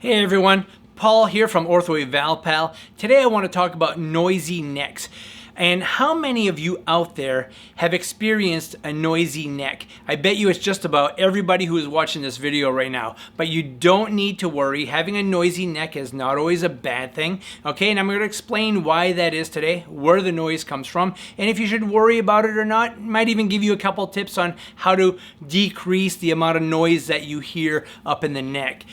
Hey everyone, Paul here from OrthoEvalPal. Today I want to talk about noisy necks. And how many of you out there have experienced a noisy neck? I bet you it's just about everybody who is watching this video right now. But you don't need to worry. Having a noisy neck is not always a bad thing. Okay, and I'm going to explain why that is today, where the noise comes from, and if you should worry about it or not. Might even give you a couple tips on how to decrease the amount of noise that you hear up in the neck.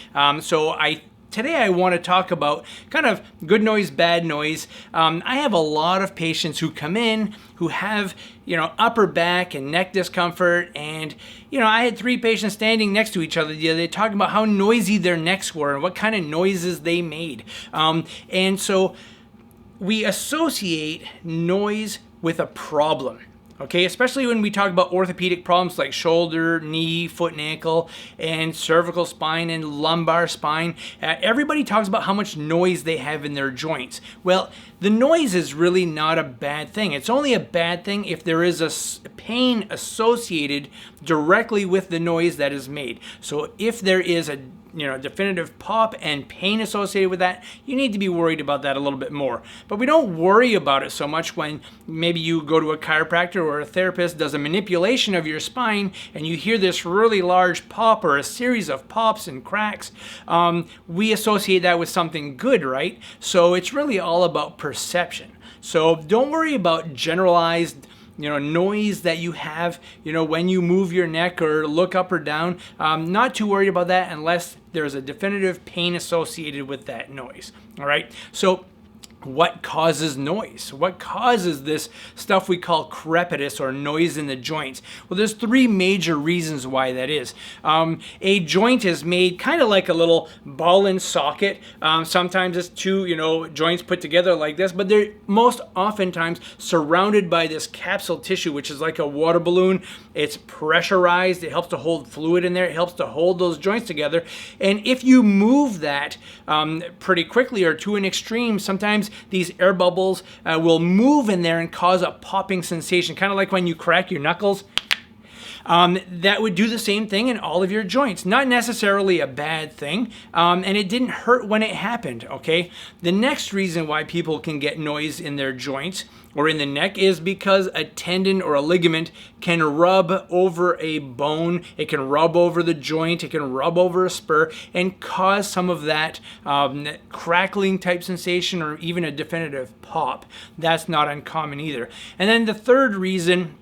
Today I want to talk about kind of good noise, bad noise. I have a lot of patients who come in who have, upper back and neck discomfort. And, I had 3 patients standing next to each other the other day talking about how noisy their necks were and what kind of noises they made. And so we associate noise with a problem. Okay, especially when we talk about orthopedic problems like shoulder, knee, foot and ankle, and cervical spine and lumbar spine. Everybody talks about how much noise they have in their joints. Well, the noise is really not a bad thing. It's only a bad thing if there is a pain associated directly with the noise that is made. So if there is a definitive pop and pain associated with that, you need to be worried about that a little bit more. But we don't worry about it so much when maybe you go to a chiropractor or a therapist does a manipulation of your spine and you hear this really large pop or a series of pops and cracks. We associate that with something good, right? So it's really all about perception. So don't worry about generalized noise that you have, when you move your neck or look up or down. Not too worried about that unless there's a definitive pain associated with that noise. All right. So what causes noise? What causes this stuff we call crepitus or noise in the joints? Well, there's 3 major reasons why that is. A joint is made kind of like a little ball and socket. Sometimes it's 2, joints put together like this, but they're most oftentimes surrounded by this capsule tissue, which is like a water balloon. It's pressurized. It helps to hold fluid in there. It helps to hold those joints together. And if you move that pretty quickly or to an extreme, sometimes these air bubbles will move in there and cause a popping sensation, kind of like when you crack your knuckles. That would do the same thing in all of your joints. Not necessarily a bad thing, and it didn't hurt when it happened, okay? The next reason why people can get noise in their joints or in the neck is because a tendon or a ligament can rub over a bone, it can rub over the joint, it can rub over a spur and cause some of that crackling type sensation or even a definitive pop. That's not uncommon either. And then the third reason,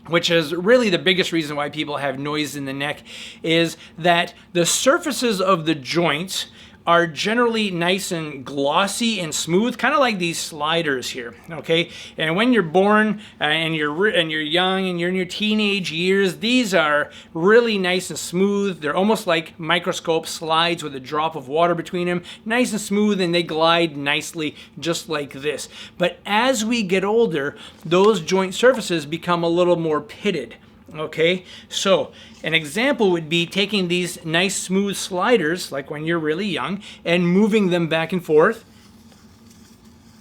which is really the biggest reason why people have noise in the neck, is that the surfaces of the joints are generally nice and glossy and smooth, kind of like these sliders here, okay? And when you're born and you're young and you're in your teenage years, these are really nice and smooth. They're almost like microscope slides with a drop of water between them, nice and smooth, and they glide nicely just like this. But as we get older, those joint surfaces become a little more pitted. Okay, so an example would be taking these nice smooth sliders, like when you're really young, and moving them back and forth.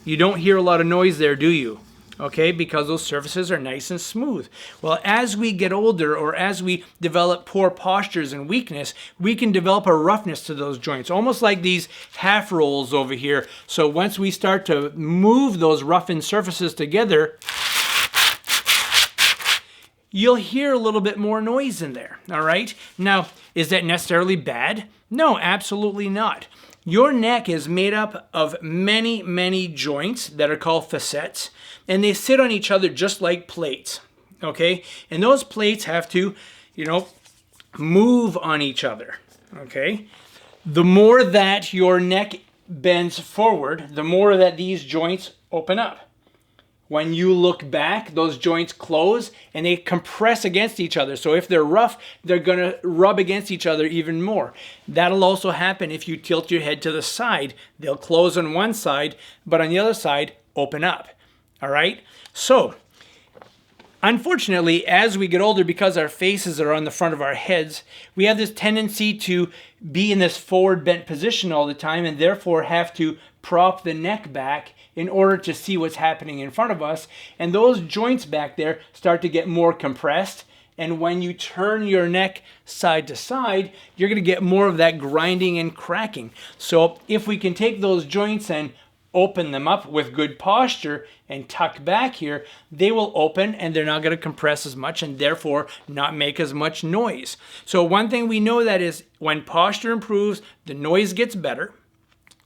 You don't hear a lot of noise there, do you? Okay, because those surfaces are nice and smooth. Well, as we get older or as we develop poor postures and weakness, we can develop a roughness to those joints, almost like these half rolls over here. So once we start to move those roughened surfaces together, you'll hear a little bit more noise in there, all right? Now, is that necessarily bad? No, absolutely not. Your neck is made up of many, many joints that are called facets, and they sit on each other just like plates, okay? And those plates have to, move on each other, okay? The more that your neck bends forward, the more that these joints open up. When you look back, those joints close and they compress against each other. So if they're rough, they're going to rub against each other even more. That'll also happen if you tilt your head to the side. They'll close on one side, but on the other side, open up. All right? So, unfortunately, as we get older, because our faces are on the front of our heads, we have this tendency to be in this forward bent position all the time and therefore have to prop the neck back in order to see what's happening in front of us. And those joints back there start to get more compressed And when you turn your neck side to side, you're going to get more of that grinding and cracking. So if we can take those joints and open them up with good posture and tuck back here, they will open and they're not going to compress as much and therefore not make as much noise. So one thing we know that is when posture improves, the noise gets better.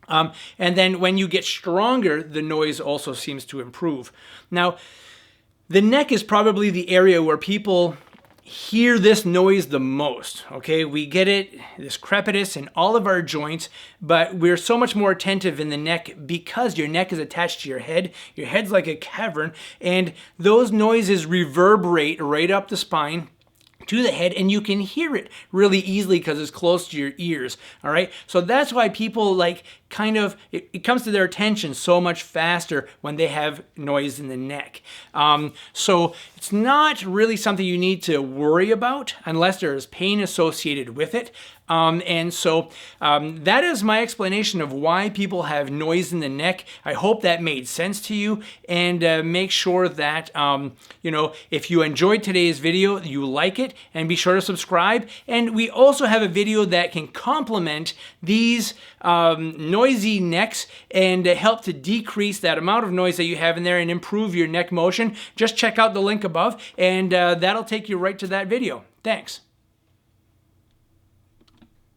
And then when you get stronger, the noise also seems to improve. Now, the neck is probably the area where people hear this noise the most, okay? We get it, this crepitus in all of our joints, but we're so much more attentive in the neck because your neck is attached to your head. Your head's like a cavern, and those noises reverberate right up the spine to the head, and you can hear it really easily because it's close to your ears, all right? So that's why people like kind of, it comes to their attention so much faster when they have noise in the neck. So it's not really something you need to worry about unless there is pain associated with it. That is my explanation of why people have noise in the neck. I hope that made sense to you, and make sure that, if you enjoyed today's video, you like it, and be sure to subscribe. And we also have a video that can complement these noisy necks and help to decrease that amount of noise that you have in there and improve your neck motion. Just check out the link above, and that'll take you right to that video. Thanks.